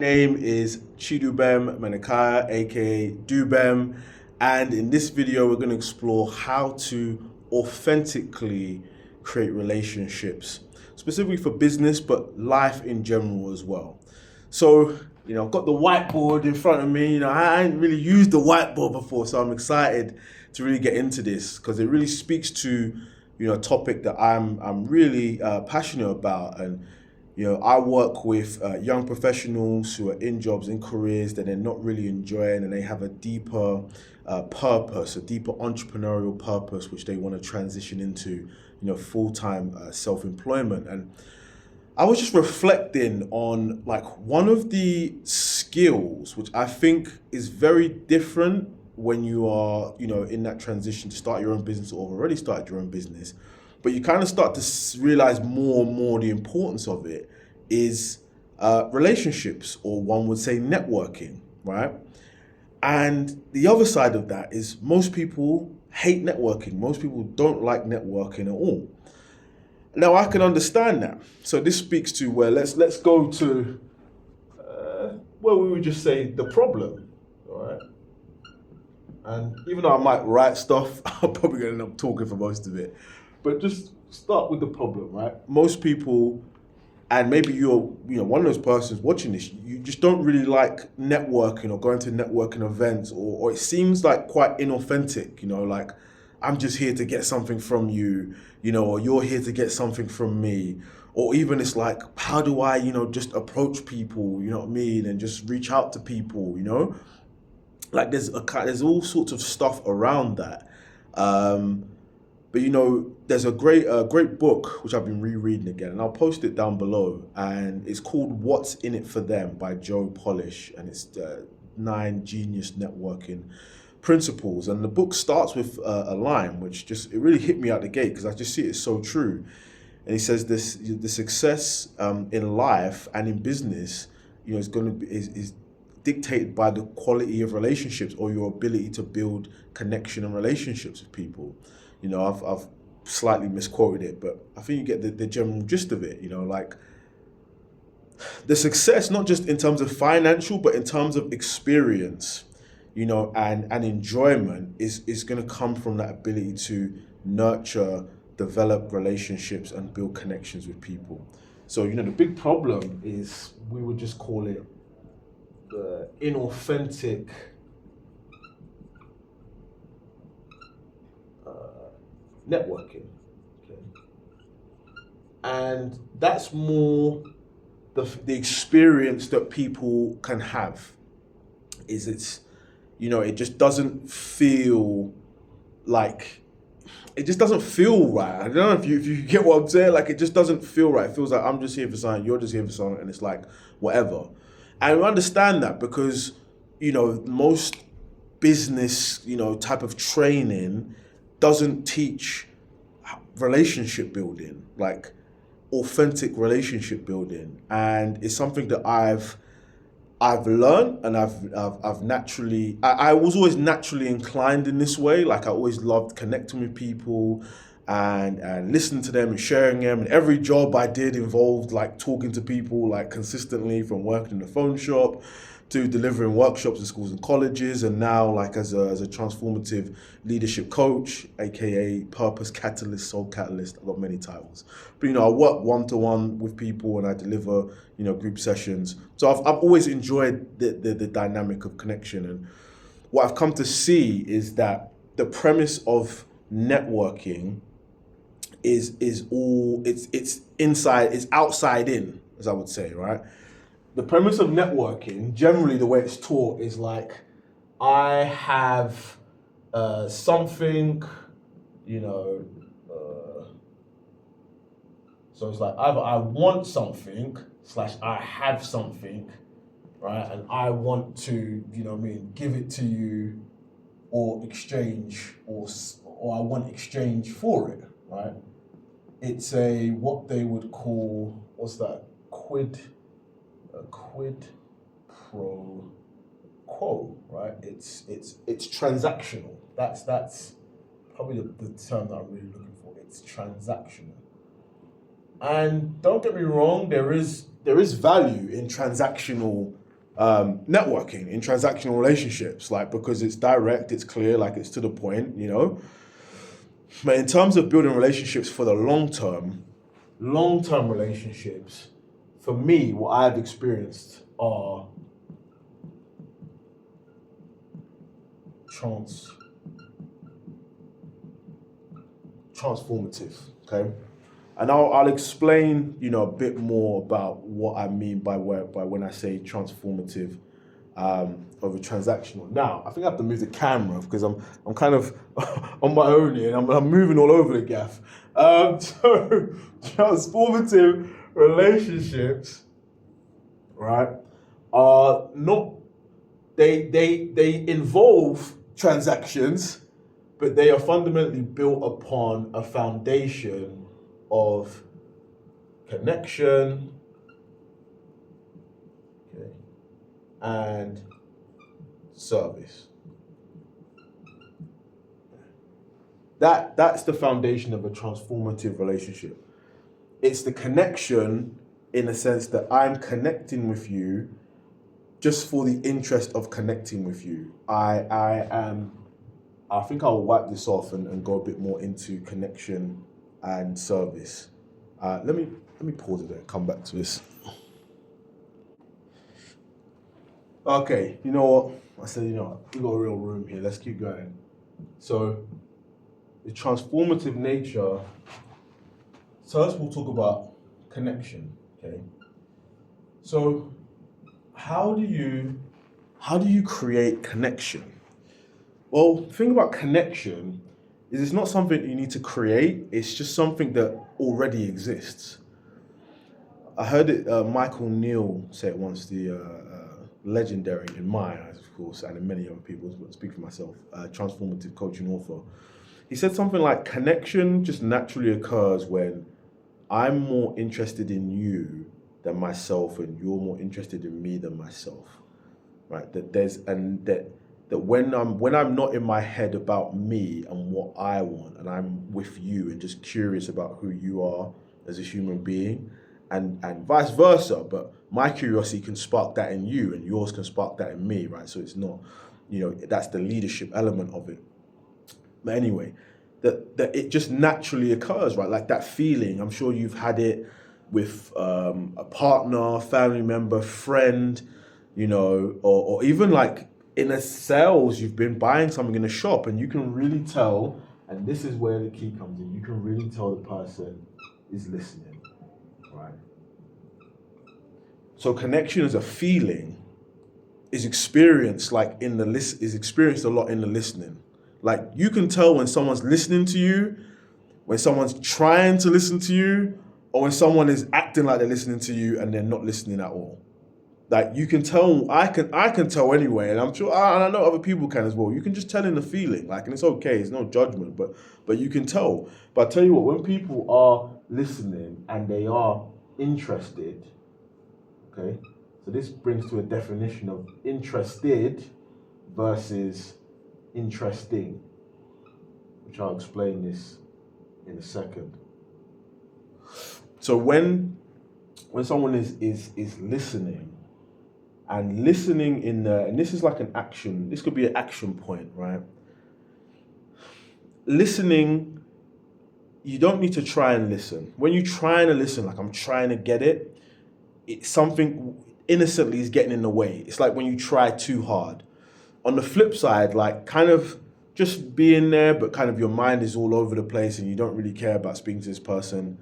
Name is Chidubem Menakaya, aka Dubem, and in this video we're going to explore how to authentically create relationships, specifically for business, but life in general as well. So, I've got the whiteboard in front of me. I hadn't really used the whiteboard before, so I'm excited to really get into this because it really speaks to, a topic that I'm really passionate about. And I work with young professionals who are in jobs, in careers that they're not really enjoying, and they have a deeper purpose, a deeper entrepreneurial purpose, which they want to transition into, full-time self-employment. And I was just reflecting on like one of the skills which I think is very different when you are, in that transition to start your own business or have already started your own business. But you kind of start to realize more and more the importance of it is relationships, or one would say networking, right? And the other side of that is most people hate networking. Most people don't like networking at all. Now I can understand that. So this speaks to where let's go to where we would just say the problem, all right? And even though I might write stuff, I'm probably going to end up talking for most of it. But just start with the problem, right? Most people, and maybe you're one of those persons watching this, you just don't really like networking or going to networking events, or it seems like quite inauthentic, like I'm just here to get something from you, or you're here to get something from me. Or even it's like, how do I, just approach people, you know what I mean? And just reach out to people, Like there's all sorts of stuff around that. But there's a great book which I've been rereading again, and I'll post it down below. And it's called "What's in It for Them" by Joe Polish, and it's 9 genius networking principles. And the book starts with a line which it really hit me out the gate because I just see it's so true. And he says the success in life and in business, is dictated by the quality of relationships, or your ability to build connection and relationships with people. I've slightly misquoted it, but I think you get the general gist of it. Like the success, not just in terms of financial, but in terms of experience, and enjoyment is going to come from that ability to nurture, develop relationships and build connections with people. So, the big problem is, we would just call it the inauthentic networking. Okay. And that's more the experience that people can have. It just doesn't feel like, it just doesn't feel right. I don't know if you get what I'm saying. Like, it just doesn't feel right. It feels like I'm just here for something, you're just here for something, and it's like whatever. And we understand that because, most business, type of training doesn't teach relationship building, like authentic relationship building. And it's something that I've learned, and I've naturally, I was always naturally inclined in this way. Like I always loved connecting with people and listening to them and sharing them. And every job I did involved like talking to people like consistently, from working in the phone shop to delivering workshops in schools and colleges, and now like as a transformative leadership coach, aka purpose catalyst, soul catalyst. I've got many titles, but I work one-to-one with people, and I deliver group sessions. So I've always enjoyed the dynamic of connection. And what I've come to see is that the premise of networking is it's inside, it's outside in, as I would say, right? The premise of networking, generally the way it's taught, is like, I have something, so it's like either I want something / I have something, right? And I want to, give it to you, or exchange, or I want exchange for it, right? It's what they would call, what's that? Quid pro quo, right? It's transactional. That's probably the term that I'm really looking for. It's transactional. And don't get me wrong, there is value in transactional networking, in transactional relationships, like because it's direct, it's clear, like it's to the point, you know. But in terms of building relationships for the long term relationships, for me, what I've experienced are transformative. Okay, and I'll explain, you know, a bit more about what I mean by when I say transformative over transactional. Now, I think I have to move the camera because I'm kind of on my own here, and I'm moving all over the gaff. So transformative relationships, right, are not they involve transactions, but they are fundamentally built upon a foundation of connection, okay, and service. That's the foundation of a transformative relationship. It's the connection in the sense that I'm connecting with you just for the interest of connecting with you. I think I'll wipe this off and go a bit more into connection and service. Let me pause it there and come back to this. Okay, you know what? I said, you know, we got a real room here. Let's keep going. So, the transformative nature. So first we'll talk about connection. Okay. So, how do you create connection? Well, the thing about connection is it's not something you need to create. It's just something that already exists. I heard it. Michael Neal say it once. The legendary, in my eyes, of course, and in many other people's, but speak for myself, transformative coaching author. He said something like, "Connection just naturally occurs when I'm more interested in you than myself, and you're more interested in me than myself." Right? That when I'm not in my head about me and what I want, and I'm with you and just curious about who you are as a human being, and vice versa. But my curiosity can spark that in you, and yours can spark that in me, right? So it's not, you know, that's the leadership element of it. But anyway, that it just naturally occurs, right? Like that feeling. I'm sure you've had it with a partner, family member, friend, you know, or even like in a sales, you've been buying something in a shop, and you can really tell. And this is where the key comes in. You can really tell the person is listening, right? So connection as a feeling is experienced is experienced a lot in the listening. Like you can tell when someone's listening to you, when someone's trying to listen to you, or when someone is acting like they're listening to you and they're not listening at all. Like you can tell, I can tell anyway, and I'm sure, and I know other people can as well. You can just tell in the feeling, like, and it's okay, it's no judgment, but you can tell. But I tell you what, when people are listening and they are interested, okay, so this brings to a definition of interested versus interesting, which I'll explain this in a second. So when someone is listening, and listening and this is like an action, this could be an action point, right? Listening, you don't need to try and listen. When you're trying to listen, like I'm trying to get it, it's something innocently is getting in the way. It's like when you try too hard. On the flip side, like kind of just being there, but kind of your mind is all over the place and you don't really care about speaking to this person,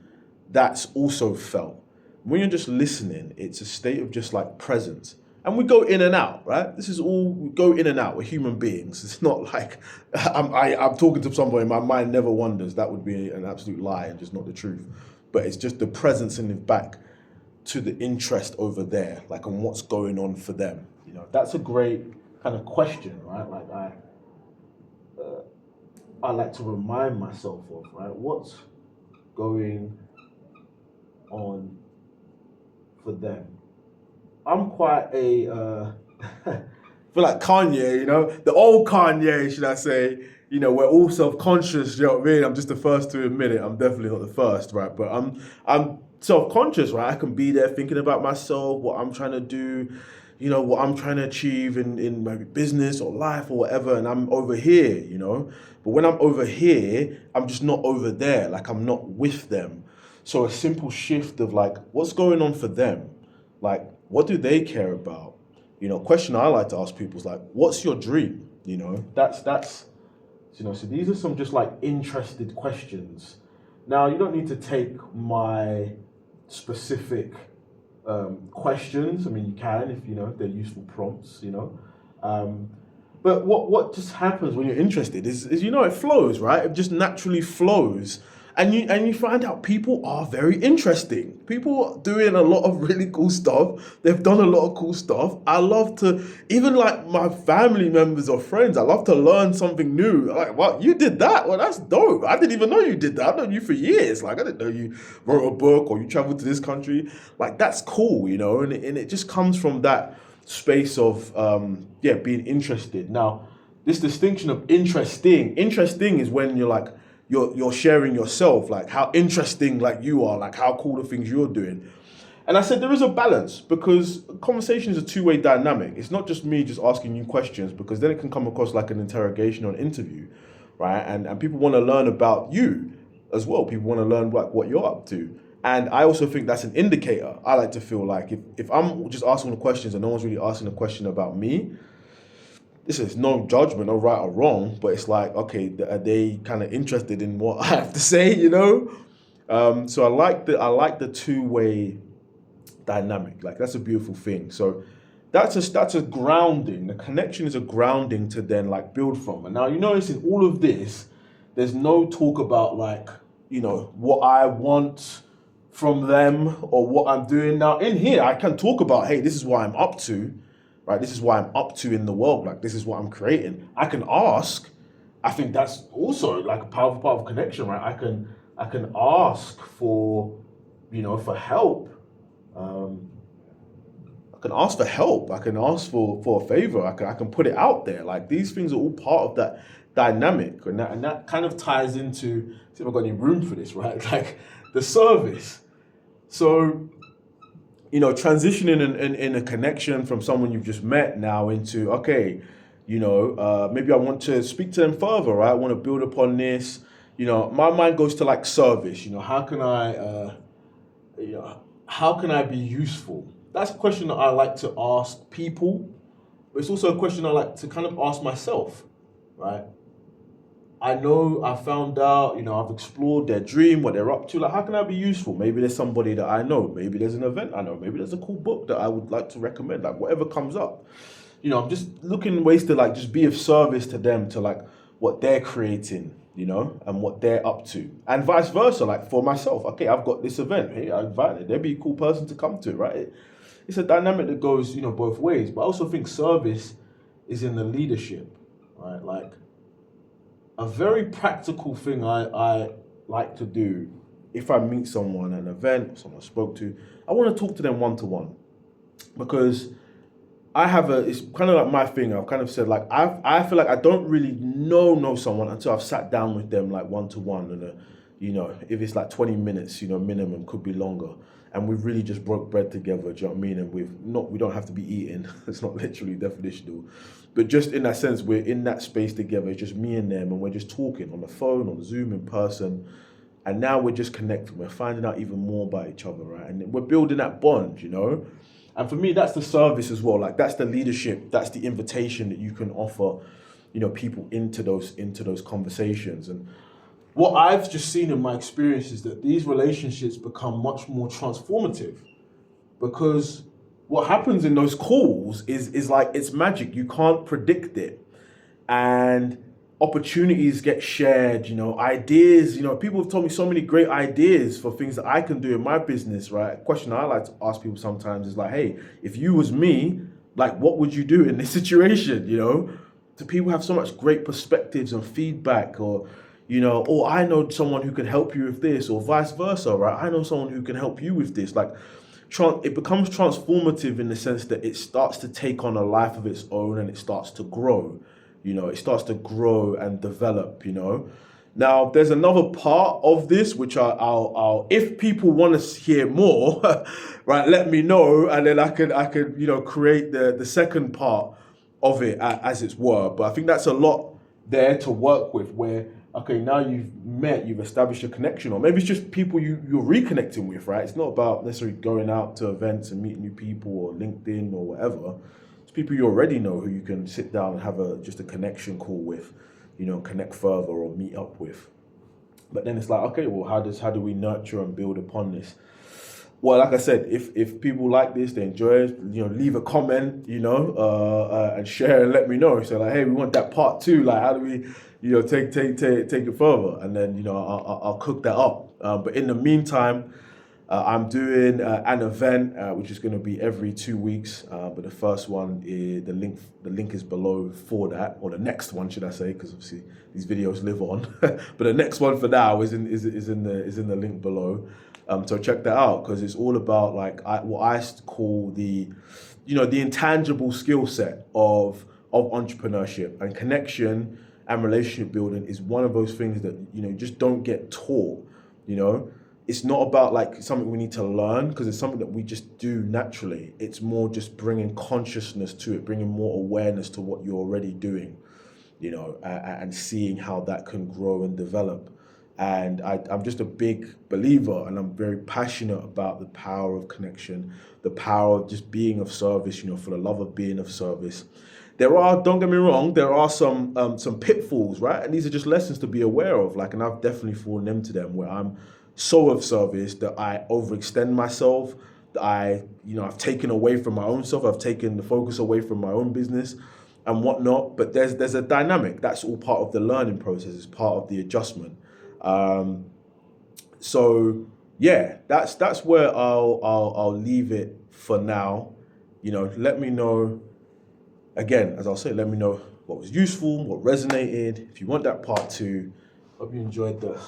that's also felt. When you're just listening, it's a state of just like presence. And we go in and out, right? This is all, we go in and out. We're human beings. It's not like I'm talking to somebody, my mind never wanders. That would be an absolute lie and just not the truth. But it's just the presence in the back to the interest over there, like on what's going on for them. You know, that's a great kind of question, right? Like I like to remind myself of, right? What's going on for them? I'm quite a feel like Kanye, you know, the old Kanye, should I say? You know, we're all self-conscious. You know what I mean? I'm just the first to admit it. I'm definitely not the first, right? But I'm self-conscious, right? I can be there thinking about myself, what I'm trying to do, what I'm trying to achieve in my business or life or whatever, and I'm over here, But when I'm over here, I'm just not over there, like I'm not with them. So a simple shift of like, what's going on for them? Like, what do they care about? Question I like to ask people is like, what's your dream? So these are some just like interested questions. Now, you don't need to take my specific questions. I mean, you can if they're useful prompts. But what just happens when you're interested is it flows, right? It just naturally flows, and you find out people are very interesting. People are doing a lot of really cool stuff. They've done a lot of cool stuff. I love to, even like my family members or friends, I love to learn something new. Like, what, you did that? Well, that's dope. I didn't even know you did that. I've known you for years. Like, I didn't know you wrote a book or you traveled to this country. Like, that's cool, and it just comes from that space of being interested. Now, this distinction of interesting is when you're like you're sharing yourself, like how interesting like you are, like how cool the things you're doing. And I said there is a balance, because conversation is a two-way dynamic. It's not just me just asking you questions, because then it can come across like an interrogation or an interview, right? And people want to learn about you as well. People want to learn like what you're up to. And I also think that's an indicator. I like to feel like if I'm just asking the questions and no one's really asking a question about me, this is no judgment, no right or wrong, but it's like, okay, are they kind of interested in what I have to say, So I like the two-way dynamic. Like, that's a beautiful thing. So that's a grounding. The connection is a grounding to then like build from. And now you notice in all of this, there's no talk about like, what I want from them or what I'm doing. Now in here, I can talk about, hey, this is what I'm up to, right? This is what I'm up to in the world. Like, this is what I'm creating. I can ask. I think that's also like a powerful part of connection, right? I can ask for, for help. I can ask for help. I can ask for a favor. I can put it out there. Like, these things are all part of that dynamic, and that kind of ties into, see if I've got any room for this, right? Like the service. So, transitioning in a connection from someone you've just met now into, okay, maybe I want to speak to them further, right? I want to build upon this. My mind goes to like service. How can I be useful? That's a question that I like to ask people, but it's also a question I like to kind of ask myself, right? I know I found out, I've explored their dream, what they're up to. Like, how can I be useful? Maybe there's somebody that I know. Maybe there's an event I know. Maybe there's a cool book that I would like to recommend. Like, whatever comes up. I'm just looking ways to like just be of service to them, to like what they're creating, and what they're up to. And vice versa, like for myself. Okay, I've got this event. Hey, I invited. They'd be a cool person to come to, right? It's a dynamic that goes, both ways. But I also think service is in the leadership, right? Like, a very practical thing I like to do if I meet someone at an event, someone I spoke to, I want to talk to them one-to-one, because it's kind of like my thing. I've kind of said, like, I feel like I don't really know someone until I've sat down with them like one-to-one, and if it's like 20 minutes, minimum, could be longer. And we've really just broke bread together, do you know what I mean? And we don't have to be eating. It's not literally definitional. But just in that sense, we're in that space together. It's just me and them, and we're just talking on the phone, on Zoom, in person. And now we're just connecting. We're finding out even more about each other, right? And we're building that bond, And for me, that's the service as well. Like, that's the leadership. That's the invitation that you can offer, people into those conversations. And what I've just seen in my experience is that these relationships become much more transformative, because what happens in those calls is like, it's magic. You can't predict it. And opportunities get shared, ideas, people have told me so many great ideas for things that I can do in my business, right? A question I like to ask people sometimes is like, hey, if you was me, like, what would you do in this situation, Do people have so much great perspectives and feedback, or, or I know someone who can help you with this, or vice versa, right? I know someone who can help you with this. Like, it becomes transformative in the sense that it starts to take on a life of its own, and it starts to grow. It starts to grow and develop, Now, there's another part of this, which I'll if people want to hear more, right, let me know, and then I could create the second part of it as it were. But I think that's a lot there to work with. Where okay, now you've established a connection, or maybe it's just people you're reconnecting with, right? It's not about necessarily going out to events and meeting new people or LinkedIn or whatever. It's people you already know who you can sit down and have just a connection call with, connect further or meet up with. But then it's like, okay, well, how do we nurture and build upon this? Well, like I said, if people like this, they enjoy it, leave a comment, and share and let me know. So like, hey, we want that part 2. Like, how do we, take it further? And then, I'll cook that up. But in the meantime, I'm doing an event which is going to be every 2 weeks. But the first one is the link is below for that, or the next one, should I say? Because obviously these videos live on. But the next one for now is in the link below. So check that out, because it's all about what I call the intangible skill set of entrepreneurship, and connection and relationship building is one of those things that just don't get taught. It's not about something we need to learn, because it's something that we just do naturally. It's more just bringing consciousness to it, bringing more awareness to what you're already doing, and seeing how that can grow and develop. And I'm just a big believer, and I'm very passionate about the power of connection, the power of just being of service, for the love of being of service. Don't get me wrong, there are some pitfalls, right? And these are just lessons to be aware of. And I've definitely fallen into them, where I'm so of service that I overextend myself, that I've taken away from my own self, I've taken the focus away from my own business and whatnot. But there's a dynamic. That's all part of the learning process. It's part of the adjustment. So yeah, that's where I'll leave it for now. Let me know, again, as I'll say, let me know what was useful, what resonated. If you want that part 2, hope you enjoyed the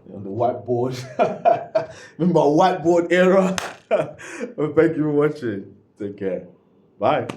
whiteboard. Remember our whiteboard era? Well, thank you for watching. Take care. Bye.